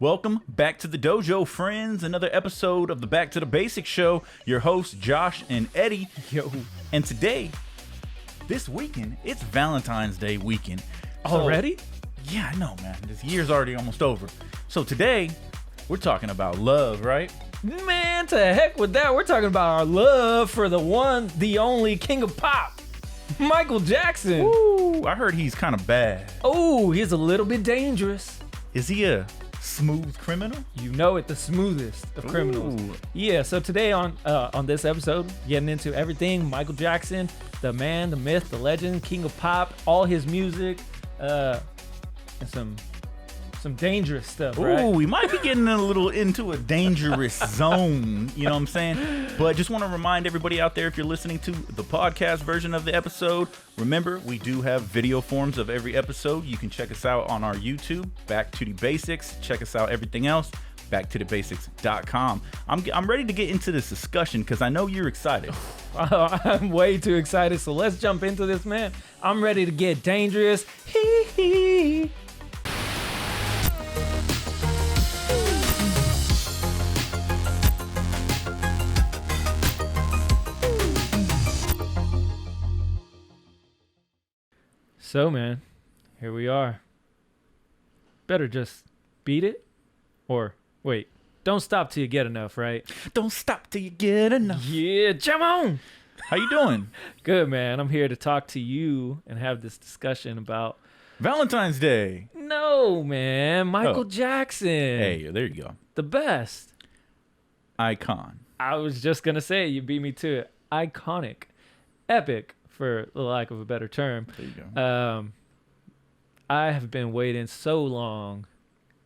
Welcome back to the dojo, friends. Another episode of the Back to the Basics show. Your hosts, Josh and Eddie. Yo. And today, this weekend, it's Valentine's Day weekend. Already? Yeah, I know, man. This year's already almost over. So today, we're talking about love, right? Man, to heck with that. We're talking about our love for the one, the only king of pop, Michael Jackson. Ooh, I heard he's kind of bad. Oh, he's a little bit dangerous. Is he a smooth criminal? You know it, the smoothest of criminals. Ooh. Yeah, so today on this episode, getting into everything Michael Jackson, the man, the myth, the legend, king of pop, all his music, and some dangerous stuff, Ooh, right? we might be getting a little into a dangerous zone, you know what I'm saying? But just want to remind everybody out there, if you're listening to the podcast version of the episode, remember, we do have video forms of every episode. You can check us out on our YouTube, Back to the Basics. Check us out, everything else, backtothebasics.com. I'm ready to get into this discussion because I know you're excited. I'm way too excited, so let's jump into this, man. I'm ready to get dangerous. Hee hee. So, man, here we are. Better just beat it? Or, wait, don't stop till you get enough, right? Don't stop till you get enough. Yeah, jump on! How you doing? Good, man. I'm here to talk to you and have this discussion about... Valentine's Day. No, man. Michael Jackson. Hey, there you go. The best. Icon. I was just going to say, you beat me to it. Iconic. Epic, for the lack of a better term. There you go. I have been waiting so long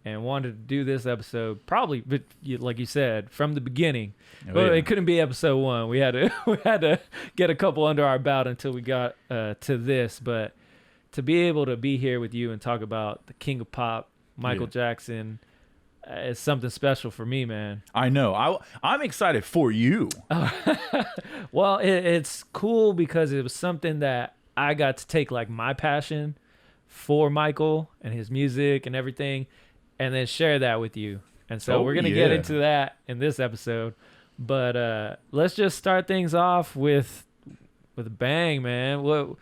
and wanted to do this episode probably, but like you said, from the beginning. Well, it couldn't be episode 1. We had to get a couple under our belt until we got to this. But to be able to be here with you and talk about the king of pop, Michael Jackson, is something special for me, man. I know. I'm excited for you. Well, it's cool because it was something that I got to take like my passion for Michael and his music and everything, and then share that with you. And so we're going to get into that in this episode. But let's just start things off with a bang, man. What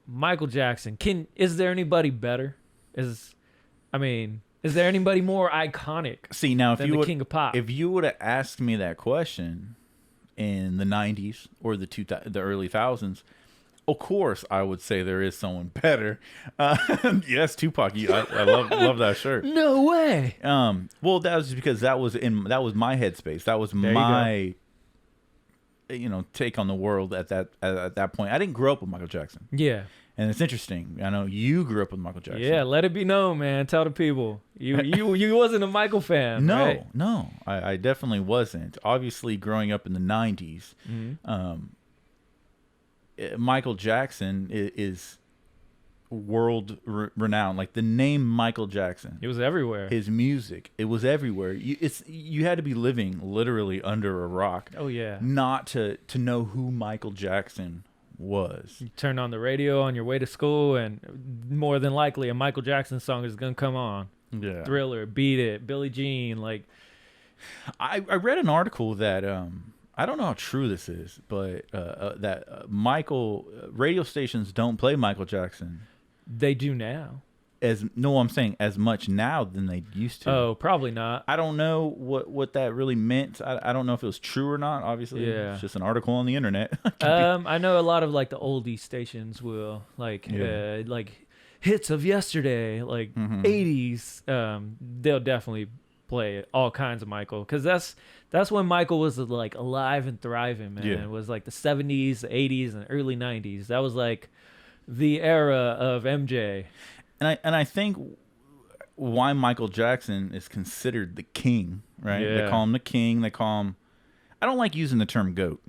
Michael Jackson, is there anybody better? Is there anybody more iconic? See, now than the king of pop? If you would have asked me that question in the 90s or the early thousands, of course I would say there is someone better. Yes, Tupac. I love that shirt. No way. Well, that was just because that was my headspace. That was my take on the world at that point. I didn't grow up with Michael Jackson. Yeah. And it's interesting. I know you grew up with Michael Jackson. Yeah, let it be known, man. Tell the people. You wasn't a Michael fan, No, right? no. I definitely wasn't. Obviously, growing up in the 90s, Michael Jackson is world renowned. Like the name Michael Jackson. It was everywhere. His music, it was everywhere. You had to be living literally under a rock. Oh, yeah. Not to know who Michael Jackson was. You turn on the radio on your way to school, and more than likely a Michael Jackson song is gonna come on. Yeah. Thriller, Beat It, Billie Jean. Like, I read an article that I don't know how true this is, but that radio stations don't play Michael Jackson. They do now. I'm saying as much now than they used to. Oh, probably not. I don't know what that really meant. I don't know if it was true or not. Obviously, it's just an article on the internet. I know a lot of like the oldie stations will like hits of yesterday, like 80s. They'll definitely play all kinds of Michael, because that's when Michael was like alive and thriving, man. It was like the 70s, the 80s, and early 90s. That was like the era of MJ. And I think why Michael Jackson is considered the king, right? Yeah. They call him the king. They call him. I don't like using the term GOAT.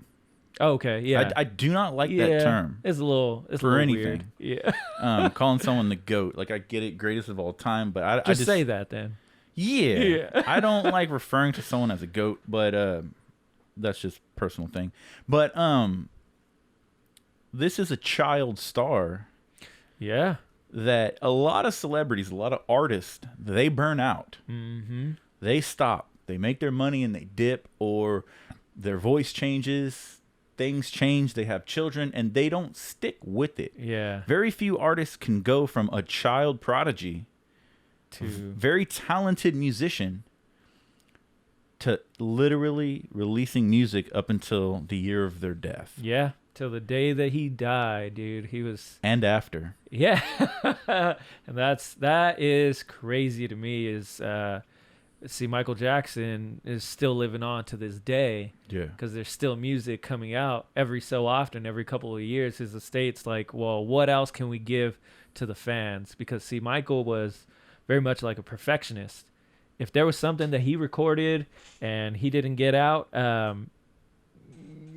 Oh, okay, yeah. I do not like that term. It's a little anything. Weird. Yeah. Calling someone the GOAT, like I get it, greatest of all time, but I just say that then. Yeah. I don't like referring to someone as a GOAT, but that's just a personal thing. But this is a child star. Yeah. that a lot of celebrities, a lot of artists, they burn out. Mm-hmm. They stop. They make their money and they dip, or their voice changes, things change, they have children, and they don't stick with it. Yeah. Very few artists can go from a child prodigy To very talented musician to literally releasing music up until the year of their death. yeah, till the day that he died, dude. He was And after. yeah. And that is crazy to me is see Michael Jackson is still living on to this day. Yeah. Because there's still music coming out every so often, every couple of years. His estate's like, well, what else can we give to the fans? Because see, Michael was very much like a perfectionist. If there was something that he recorded and he didn't get out,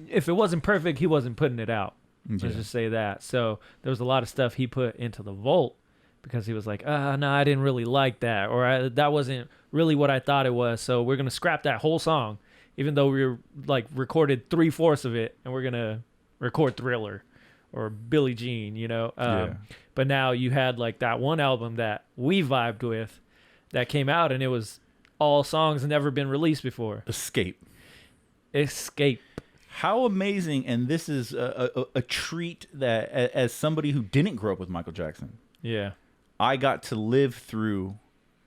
if it wasn't perfect, he wasn't putting it out. Yeah. Let's just say that. So there was a lot of stuff he put into the vault because he was like, no, I didn't really like that. Or that wasn't really what I thought it was. So we're going to scrap that whole song, even though we were like recorded 3/4 of it, and we're going to record Thriller or Billie Jean, you know? Yeah. But now you had like that one album that we vibed with that came out, and it was all songs never been released before. Escape. How amazing. And this is a treat that as somebody who didn't grow up with Michael Jackson, Yeah. I got to live through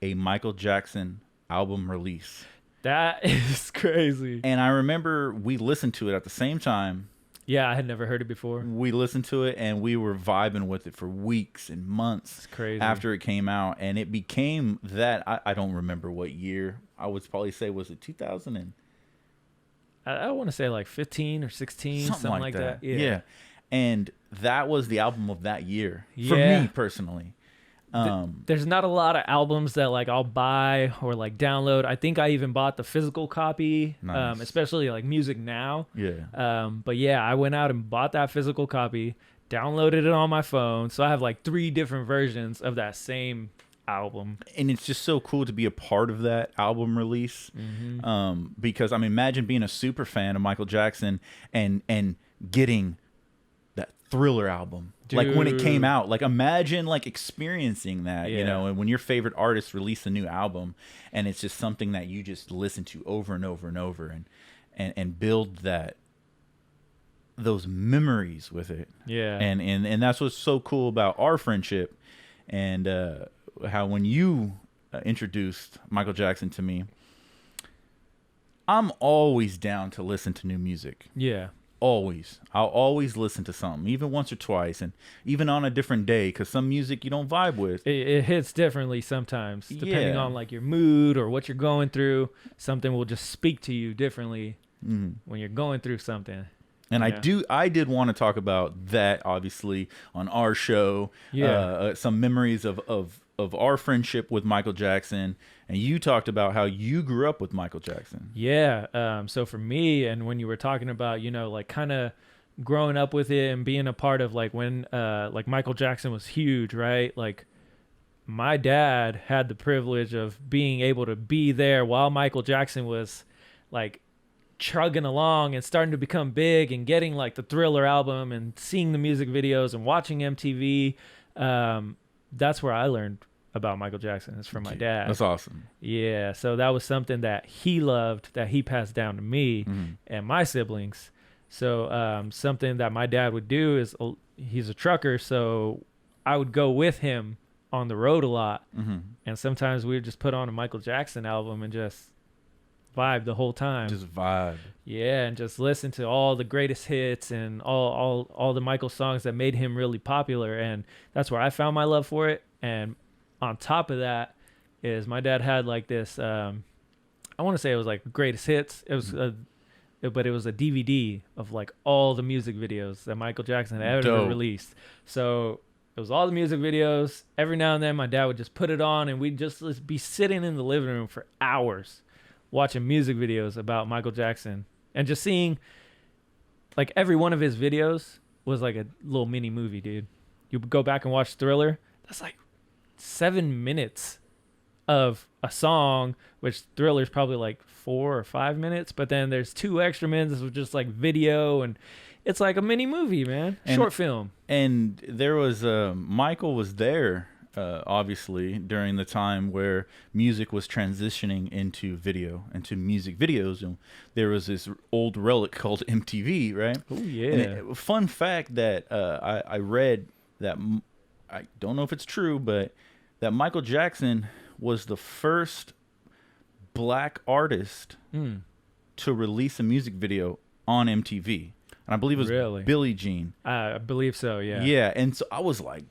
a Michael Jackson album release. That is crazy. And I remember we listened to it at the same time. Yeah, I had never heard it before. We listened to it and we were vibing with it for weeks and months. It's crazy. After it came out. And it became that, I don't remember what year. I would probably say, was it 2000? And I want to say like 15 or 16, something like that. Yeah. And that was the album of that year for Yeah. me personally. There's not a lot of albums that like I'll buy or like download. I think I even bought the physical copy, Nice. especially like Music Now. Yeah. But yeah, I went out and bought that physical copy, downloaded it on my phone. So I have like 3 different versions of that same album. And it's just so cool to be a part of that album release. Because I mean, imagine being a super fan of Michael Jackson and getting that Thriller album. Like when it came Dude. out, like imagine like experiencing that, you Yeah. know, and when your favorite artist release a new album and it's just something that you just listen to over and over and over and build those memories with it. Yeah. And that's what's so cool about our friendship, and how when you introduced Michael Jackson to me, I'm always down to listen to new music. Yeah. Always. I'll always listen to something, even once or twice, and even on a different day, because some music you don't vibe with. It hits differently sometimes, depending Yeah. on like your mood or what you're going through. Something will just speak to you differently when you're going through something. And Yeah. I did want to talk about that, obviously, on our show. Yeah. Some memories of our friendship with Michael Jackson. And you talked about how you grew up with Michael Jackson. Yeah. So for me, and when you were talking about, you know, like kind of growing up with it and being a part of like when like Michael Jackson was huge, right? Like my dad had the privilege of being able to be there while Michael Jackson was like chugging along and starting to become big and getting like the Thriller album and seeing the music videos and watching MTV. That's where I learned about Michael Jackson. It's from my dad. That's awesome. Yeah, so that was something that he loved, that he passed down to me and my siblings. So something that my dad would do is, he's a trucker, so I would go with him on the road a lot. And sometimes we would just put on a Michael Jackson album and just vibe the whole time. Just vibe. Yeah, and just listen to all the greatest hits and all the Michael songs that made him really popular. And that's where I found my love for it. And on top of that is my dad had like this, I want to say it was like greatest hits. It was but it was a DVD of like all the music videos that Michael Jackson had ever released. So it was all the music videos. Every now and then my dad would just put it on and we'd just be sitting in the living room for hours watching music videos about Michael Jackson and just seeing like every one of his videos was like a little mini movie, dude. You go back and watch Thriller. That's like 7 minutes of a song, which Thriller's probably like 4 or 5 minutes, but then there's 2 extra minutes of just like video, and It's like a mini movie, man. Short film. And there was Michael was there, obviously, during the time where music was transitioning into music videos. And there was this old relic called MTV, right? Oh yeah. And fun fact that I read that, I don't know if it's true, but that Michael Jackson was the first black artist to release a music video on MTV. And I believe it was Billie Jean. I believe so, yeah. Yeah, and so I was like,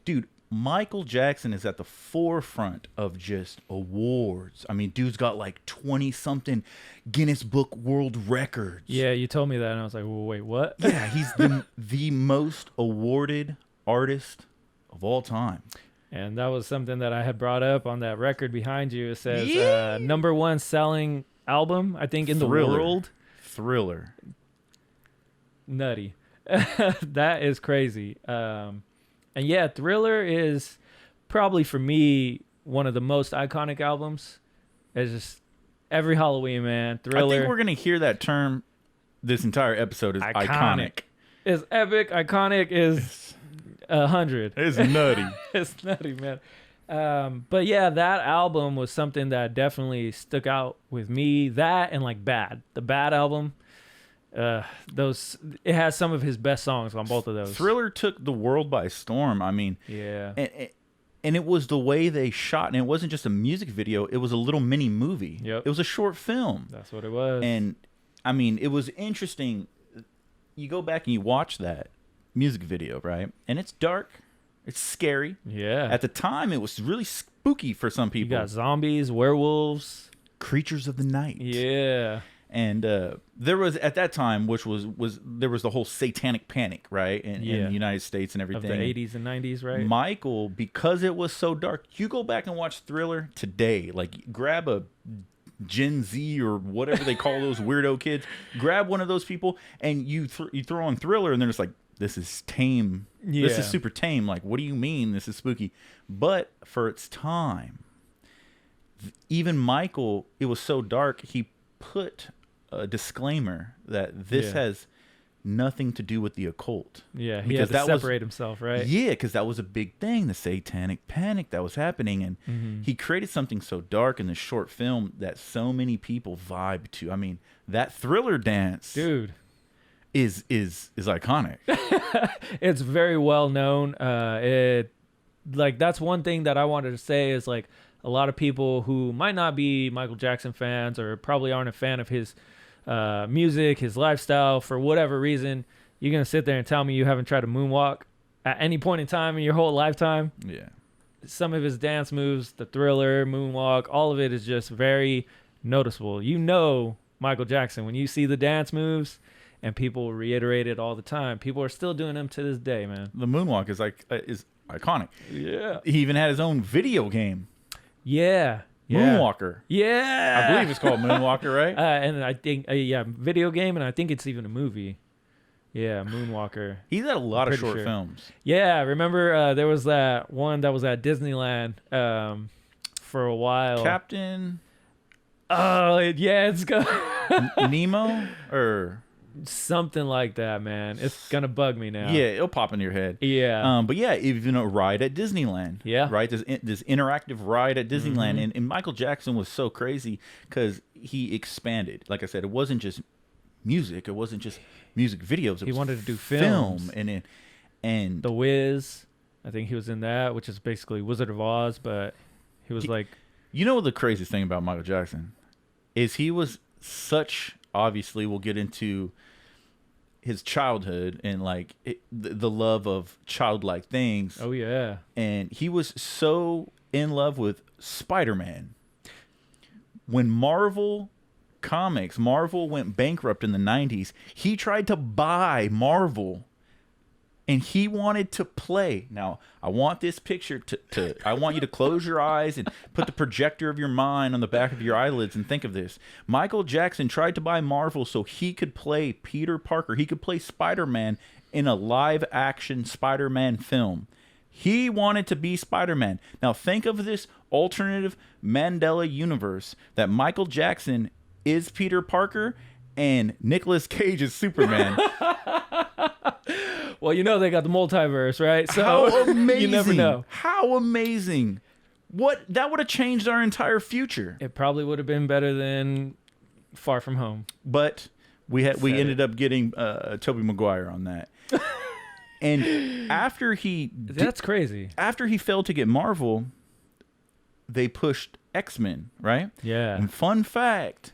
dude, Michael Jackson is at the forefront of just awards. I mean, dude's got like 20-something Guinness Book World Records. Yeah, you told me that, and I was like, well, wait, what? Yeah, he's the most awarded artist of all time. And that was something that I had brought up on that record behind you. It says #1 selling album, I think, in the world. Thriller. Nutty. That is crazy. And yeah, Thriller is probably for me one of the most iconic albums. It's just every Halloween, man. Thriller. I think we're gonna hear that term this entire episode is iconic. It's epic. Iconic is 100. It's nutty. It's nutty, man. But yeah, that album was something that definitely stuck out with me. That and like Bad, the Bad album. It has some of his best songs on both of those. Thriller took the world by storm. I mean, yeah, and it was the way they shot, and it wasn't just a music video; it was a little mini movie. Yep. It was a short film. That's what it was. And I mean, it was interesting. You go back and you watch that music video, right? And it's dark, it's scary. Yeah. At the time, it was really spooky for some people. You got zombies, werewolves, creatures of the night. Yeah. And there was at that time, which was there was the whole satanic panic, right, in the United States and everything. Of the 80s and 90s, right? Michael, because it was so dark, you go back and watch Thriller today. Like, grab a Gen Z or whatever they call those weirdo kids. Grab one of those people, and you throw on Thriller, and they're just like, this is tame. Yeah. This is super tame. Like, what do you mean this is spooky? But for its time, even Michael, it was so dark, he put a disclaimer that this has nothing to do with the occult. Yeah, he had to separate himself, right? Yeah, because that was a big thing, the satanic panic that was happening. And he created something so dark in this short film that so many people vibe to. I mean, that Thriller dance, dude, is iconic. It's very well known. That's one thing that I wanted to say is, like, a lot of people who might not be Michael Jackson fans or probably aren't a fan of his music, his lifestyle, for whatever reason, you're going to sit there and tell me you haven't tried to moonwalk at any point in time in your whole lifetime? Yeah. Some of his dance moves, the Thriller, moonwalk, all of it is just very noticeable. You know Michael Jackson when you see the dance moves, and people reiterate it all the time. People are still doing them to this day, man. The moonwalk is iconic. Yeah. He even had his own video game. Yeah. Moonwalker. Yeah. I believe it's called Moonwalker, right? And I think, video game, and I think it's even a movie. Yeah, Moonwalker. He's had a lot of short films. Yeah, remember there was that one that was at Disneyland for a while. Captain? Oh, yeah, it's got Nemo? Or... something like that, man. It's gonna bug me now. Yeah, it'll pop into your head. Yeah. But yeah, even a ride at Disneyland. Yeah. Right? This interactive ride at Disneyland. And Michael Jackson was so crazy because he expanded. Like I said, it wasn't just music. It wasn't just music videos. He wanted to do films. And The Wiz, I think he was in that, which is basically Wizard of Oz, but he was like... You know the craziest thing about Michael Jackson is he was such... Obviously, we'll get into his childhood and like the love of childlike things. Oh yeah. And he was so in love with Spider-Man. When Marvel went bankrupt in the 90s, he tried to buy Marvel. And he wanted to play. Now, I want this picture I want you to close your eyes and put the projector of your mind on the back of your eyelids and think of this. Michael Jackson tried to buy Marvel so he could play Peter Parker. He could play Spider-Man in a live-action Spider-Man film. He wanted to be Spider-Man. Now, think of this alternative Mandela universe that Michael Jackson is Peter Parker and Nicolas Cage is Superman. Well, you know they got the multiverse, right? So How amazing! You never know. How amazing! That would have changed our entire future. It probably would have been better than Far From Home. But we ended up getting Tobey Maguire on that. And after that's crazy. After he failed to get Marvel, they pushed X-Men, right? Yeah. And fun fact,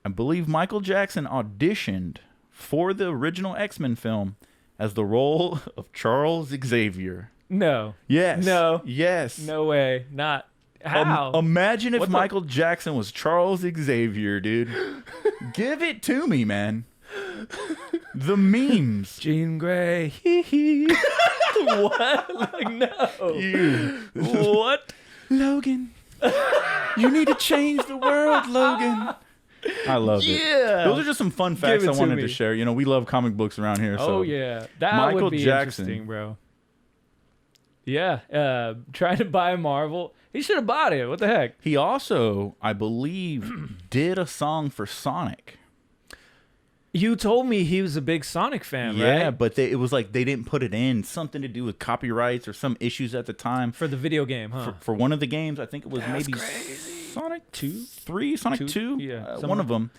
I believe Michael Jackson auditioned for the original X-Men film as the role of Charles Xavier. No. Yes. No. Yes. No way. Not. How? Imagine if Michael Jackson was Charles Xavier, dude. Give it to me, man. The memes. Jean Grey. What? Like, no. What? Logan. You need to change the world, Logan. I love it. Yeah. Those are just some fun facts I wanted to share. You know, we love comic books around here. So. Oh, yeah. That Michael would be Jackson. interesting, bro. Yeah. Trying to buy Marvel. He should have bought it. What the heck? He also, I believe, did a song for Sonic. You told me he was a big Sonic fan, right? Yeah, but it was like they didn't put it in. Something to do with copyrights or some issues at the time. For the video game, huh? For one of the games, I think it was That's maybe crazy. Sonic 2? Sonic 2? Yeah. One of them.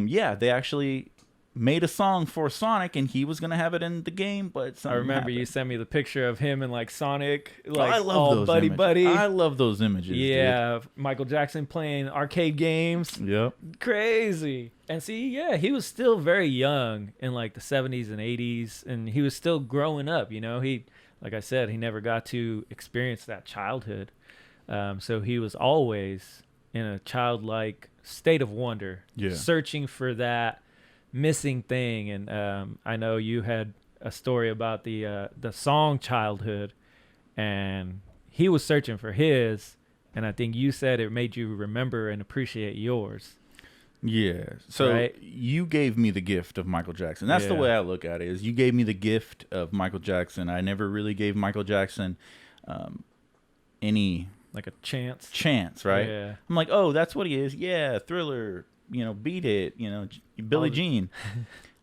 Yeah, they actually made a song for Sonic, and he was going to have it in the game, but I remember happened. you sent me the picture of him and like Sonic, like I love all those buddy images. buddy. I love those images. Yeah, Michael Jackson playing arcade games. Dude. Yep. Crazy. And see, yeah, he was still very young in like the 70s and 80s, and he was still growing up, you know. He, like I said, he never got to experience that childhood. So he was always in a childlike state of wonder, searching for that missing thing. And I know you had a story about the song Childhood, and he was searching for his, and I think you said it made you remember and appreciate yours. Yeah. So you gave me the gift of Michael Jackson. That's the way I look at it, is you gave me the gift of Michael Jackson. I never really gave Michael Jackson any like a chance, right? Yeah. I'm like, oh, that's what he is. Yeah, Thriller, you know, Beat It, you know, Billie Jean.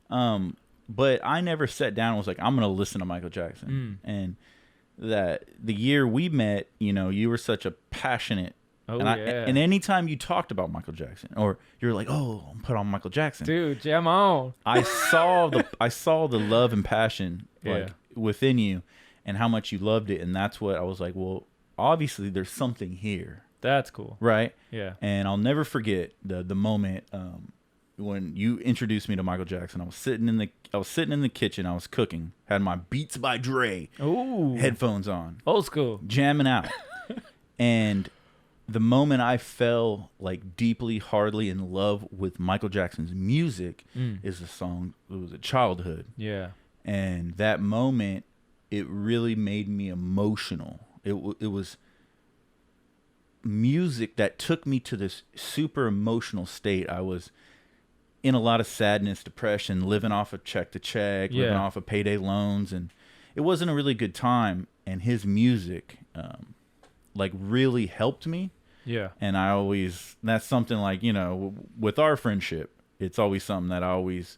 But I never sat down and was like, I'm going to listen to Michael Jackson. And that the year we met, you know, you were such a passionate. And anytime you talked about Michael Jackson, or you're like, oh, I'm put on Michael Jackson. Dude, jam on. I saw the love and passion like within you and how much you loved it. And that's what I was like, well, obviously there's something here. That's cool. Right? Yeah. And I'll never forget the moment when you introduced me to Michael Jackson. I was sitting in the kitchen, I was cooking, had my Beats by Dre headphones on. Old school. Jamming out. And the moment I fell like deeply, hardly in love with Michael Jackson's music is the song, it was a Childhood. Yeah. And that moment, it really made me emotional. It was music that took me to this super emotional state. I was in a lot of sadness, depression, living off of check to check, living off of payday loans, and it wasn't a really good time. And his music, like, really helped me. Yeah. And that's something like, you know, with our friendship, it's always something that I always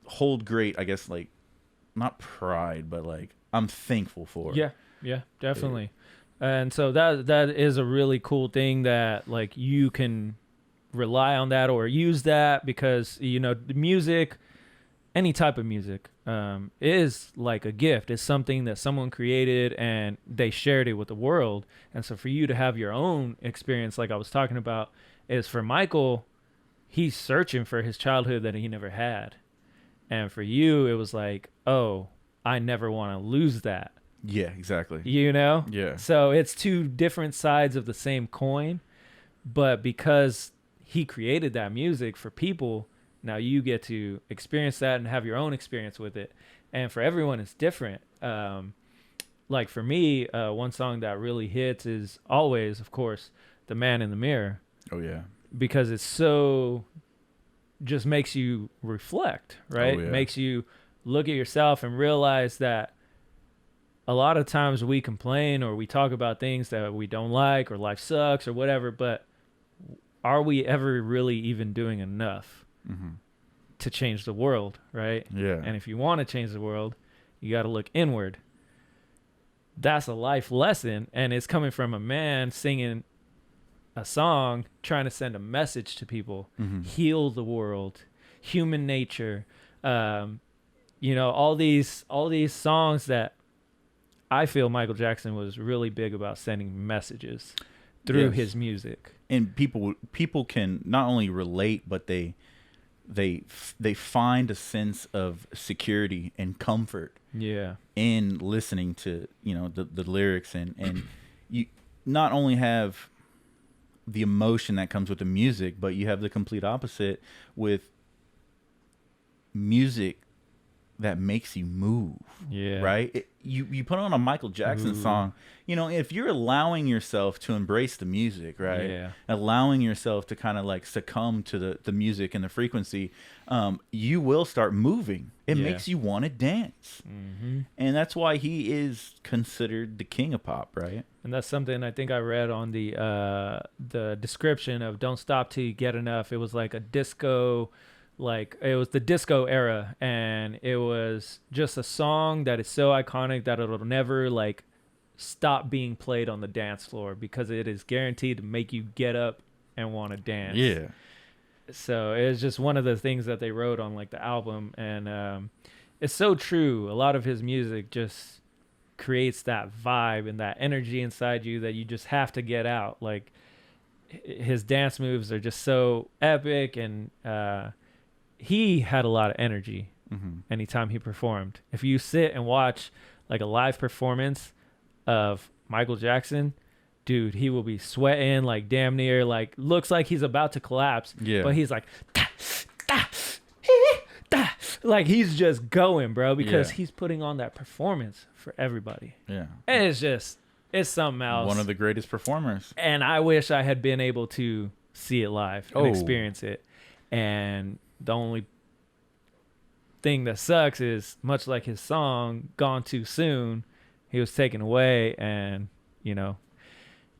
hold great, I guess, like, not pride, but like, I'm thankful for. Yeah, definitely. And so that is a really cool thing that like you can rely on that or use that, because, you know, the music, any type of music, is like a gift. It's something that someone created and they shared it with the world. And so for you to have your own experience, like I was talking about, is for Michael, he's searching for his childhood that he never had. And for you, it was like, oh, I never want to lose that. Yeah, exactly. You know? Yeah. So it's two different sides of the same coin, but because he created that music for people, now you get to experience that and have your own experience with it. And for everyone, it's different. Like for me, one song that really hits is always, of course, The Man in the Mirror. Oh, yeah. Because it's so, just makes you reflect, right? Oh, yeah. Makes you look at yourself and realize that a lot of times we complain or we talk about things that we don't like or life sucks or whatever, but are we ever really even doing enough? Mm-hmm. to change the world, right? Yeah. And if you want to change the world, you got to look inward. That's a life lesson, and it's coming from a man singing a song trying to send a message to people, heal the world, human nature, all these songs that I feel Michael Jackson was really big about sending messages through his music. And people can not only relate, but they find a sense of security and comfort in listening to the lyrics, and you not only have the emotion that comes with the music, but you have the complete opposite with music that makes you move. Right? You put on a Michael Jackson song, if you're allowing yourself to embrace the music, right? Allowing yourself to kind of like succumb to the music and the frequency, you will start moving. It makes you want to dance. And that's why he is considered the king of pop, right? And that's something I think I read on the description of Don't Stop Till You Get Enough. It was like a disco, it was the disco era, and it was just a song that is so iconic that it'll never stop being played on the dance floor, because it is guaranteed to make you get up and want to dance. Yeah. So it's just one of the things that they wrote on the album, and it's so true. A lot of his music just creates that vibe and that energy inside you that you just have to get out. His dance moves are just so epic, and he had a lot of energy anytime he performed. If you sit and watch a live performance of Michael Jackson, dude, he will be sweating damn near, looks like he's about to collapse. Yeah. But he's he's just going, bro, because he's putting on that performance for everybody. Yeah. And it's something else. One of the greatest performers. And I wish I had been able to see it live and experience it. And the only thing that sucks is, much like his song Gone Too Soon, he was taken away, and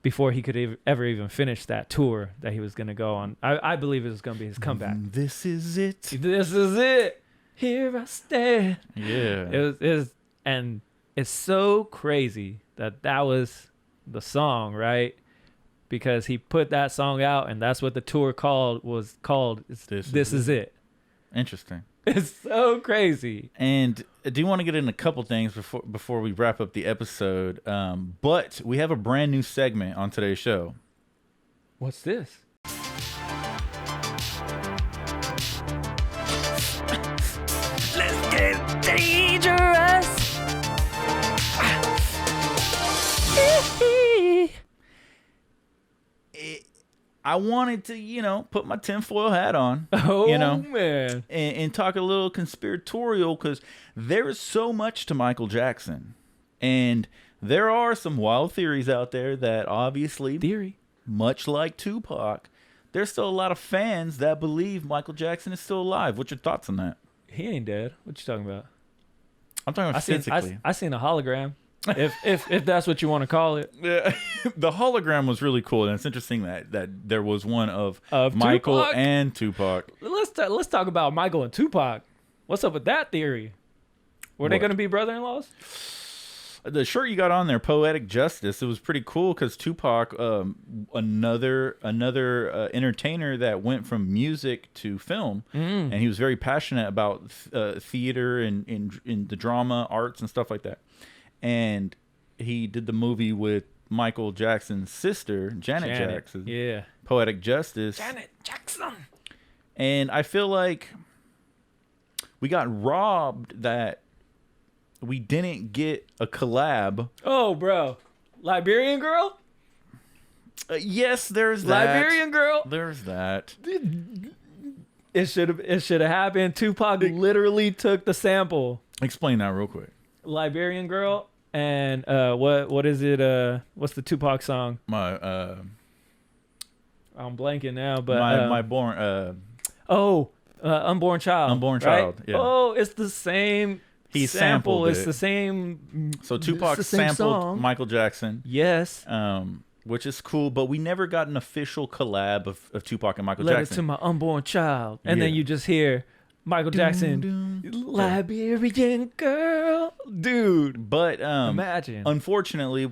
before he could ever even finish that tour that he was going to go on, I believe it was going to be his comeback. This is it. This is it. Here I stand. Yeah. It was, and it's so crazy that was the song, right? Because he put that song out, and that's what the tour was called. This is it. Interesting. It's so crazy. And I do want to get in a couple things before we wrap up the episode. But we have a brand new segment on today's show. What's this? Let's get dangerous. I wanted to, put my tinfoil hat on. Man. And talk a little conspiratorial, because there is so much to Michael Jackson. And there are some wild theories out there that obviously, much like Tupac, there's still a lot of fans that believe Michael Jackson is still alive. What's your thoughts on that? He ain't dead. What you talking about? I'm talking about physically. I seen a hologram. if that's what you want to call it. Yeah. The hologram was really cool, and it's interesting that there was one of Michael Tupac? and Tupac. Let's talk about Michael and Tupac. What's up with that theory? Were they going to be brother-in-laws? The shirt you got on there, Poetic Justice, it was pretty cool, because Tupac, another entertainer that went from music to film, and he was very passionate about theater and in the drama, arts, and stuff like that. And he did the movie with Michael Jackson's sister, Janet Jackson. Yeah. Poetic Justice. Janet Jackson. And I feel like we got robbed that we didn't get a collab. Oh, bro. Liberian Girl? Yes, there's that. Liberian Girl? There's that. It should have happened. Tupac literally took the sample. Explain that real quick. Liberian Girl, and what is it? What's the Tupac song? I'm blanking now, but Unborn Child. Unborn Child. Right? Yeah. Oh, it's the same. He sample. sampled It's it. the same. So Tupac sampled song. Michael Jackson. Yes. Which is cool, but we never got an official collab of Tupac and Michael Letter Jackson. to my unborn child, and then you just hear Michael Jackson, Liberian girl, dude. But imagine. Unfortunately,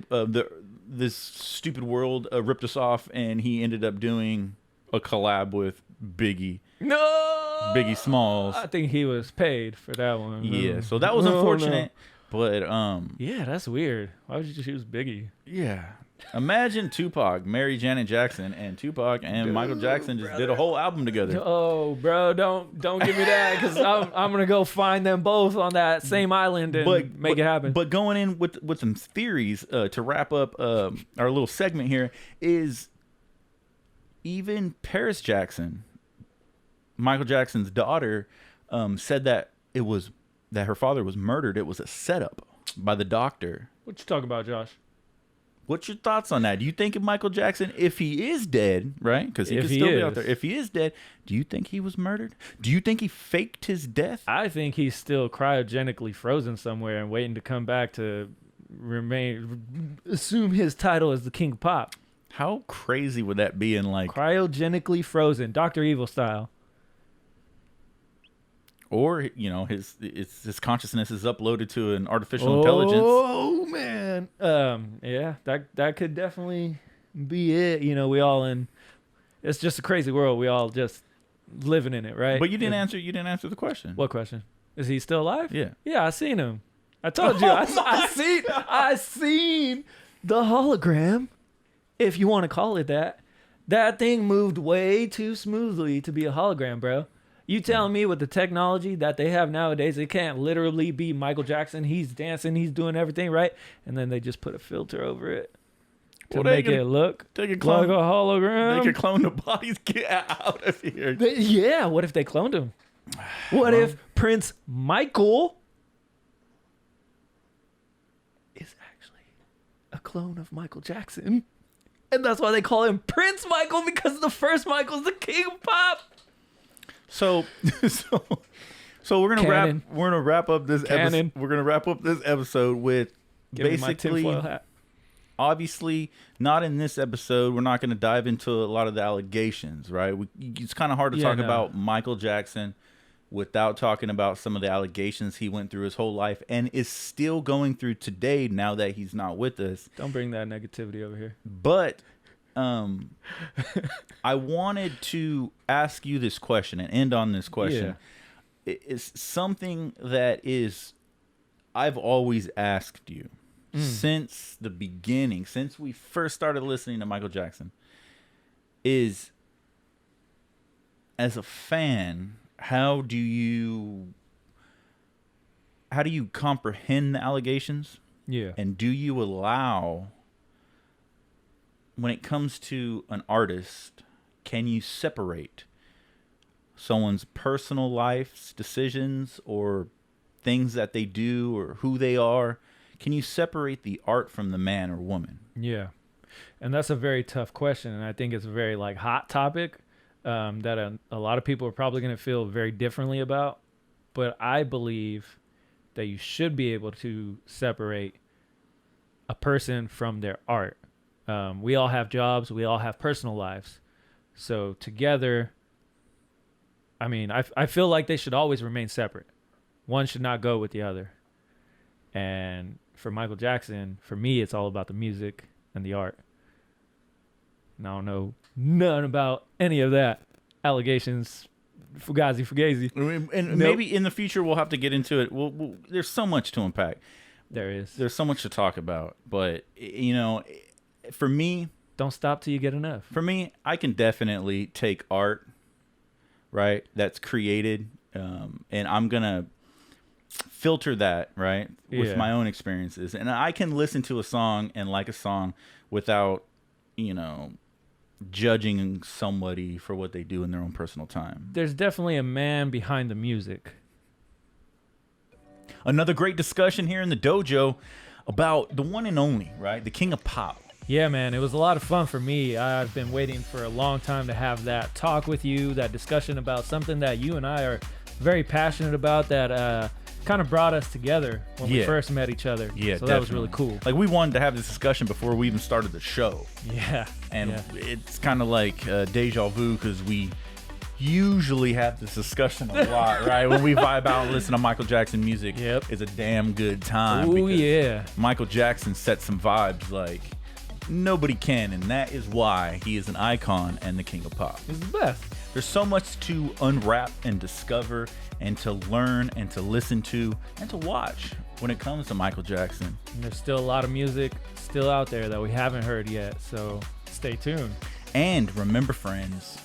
this stupid world ripped us off, and he ended up doing a collab with Biggie Smalls. I think he was paid for that one. Yeah, so that was unfortunate. But yeah, that's weird. Why would you choose Biggie? Yeah. Imagine Tupac, Mary Janet Jackson, and Tupac and Michael Jackson just did a whole album together. Oh, bro, don't give me that, because I'm gonna go find them both on that same island and make it happen. But going in with some theories to wrap up our little segment here is even Paris Jackson, Michael Jackson's daughter, said that that her father was murdered. It was a setup by the doctor. What you talking about, Josh? What's your thoughts on that? Do you think if Michael Jackson, if he is dead, right? Because he could still be out there. If he is dead, do you think he was murdered? Do you think he faked his death? I think he's still cryogenically frozen somewhere and waiting to come back to assume his title as the King of Pop. How crazy would that be? In like cryogenically frozen, Dr. Evil style. Or, you know, his consciousness is uploaded to an artificial intelligence. Oh man, yeah, that could definitely be it. You know, we all in. It's just a crazy world. We all just living in it, right? But you didn't answer. You didn't answer the question. What question? Is he still alive? Yeah. Yeah, I seen him. I told you. I seen the hologram, if you want to call it that. That thing moved way too smoothly to be a hologram, bro. You telling me with the technology that they have nowadays, it can't literally be Michael Jackson. He's dancing, he's doing everything right, and then they just put a filter over it to make it look like a hologram. They could clone the bodies. Get out of here. Yeah, what if they cloned him? What if Prince Michael is actually a clone of Michael Jackson? And that's why they call him Prince Michael, because the first Michael's the King of Pop. So we're gonna wrap up this episode. We're gonna wrap up this episode with basically, obviously, not in this episode. We're not gonna dive into a lot of the allegations, right? It's kind of hard to talk about Michael Jackson without talking about some of the allegations he went through his whole life and is still going through today. Now that he's not with us, don't bring that negativity over here. But I wanted to ask you this question and end on this question. Yeah. It's something that I've always asked you since the beginning, since we first started listening to Michael Jackson, is, as a fan, how do you comprehend the allegations? Yeah. And do you allow, when it comes to an artist, can you separate someone's personal life's decisions or things that they do or who they are? Can you separate the art from the man or woman? Yeah. And that's a very tough question. And I think it's a very hot topic that a lot of people are probably going to feel very differently about. But I believe that you should be able to separate a person from their art. We all have jobs. We all have personal lives. So together, I mean, I feel like they should always remain separate. One should not go with the other. And for Michael Jackson, for me, it's all about the music and the art. And I don't know none about any of that. Allegations, fugazi. And maybe in the future we'll have to get into it. There's so much to unpack. There is. There's so much to talk about. But, you know, for me, don't stop till you get enough. For me, I can definitely take art, right, that's created, and I'm going to filter that, right, with my own experiences. And I can listen to a song and like a song without, you know, judging somebody for what they do in their own personal time. There's definitely a man behind the music. Another great discussion here in the dojo about the one and only, right, the King of Pop. Yeah, man, it was a lot of fun for me. I've been waiting for a long time to have that talk with you, that discussion about something that you and I are very passionate about, that kind of brought us together when we first met each other. Yeah, so that was really cool. Like, we wanted to have this discussion before we even started the show. Yeah. And it's kind of like deja vu, because we usually have this discussion a lot, right? When we vibe out and listen to Michael Jackson music, Yep. it's a damn good time. Oh, because yeah. Michael Jackson set some vibes like nobody can, and that is why he is an icon and the king of pop. He's the best. There's so much to unwrap and discover and to learn and to listen to and to watch when it comes to Michael Jackson. And there's still a lot of music still out there that we haven't heard yet, so stay tuned. And remember, friends,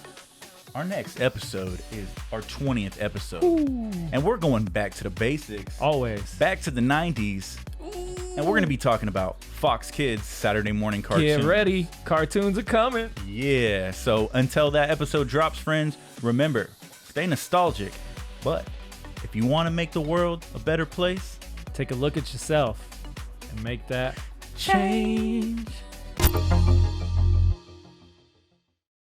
our next episode is our 20th episode. Ooh. And we're going back to the basics. Always. Back to the 90s. And we're going to be talking about Fox Kids Saturday morning cartoons. Get ready. Cartoons are coming. Yeah. So until that episode drops, friends, remember, stay nostalgic. But if you want to make the world a better place, Take a look at yourself and make that change.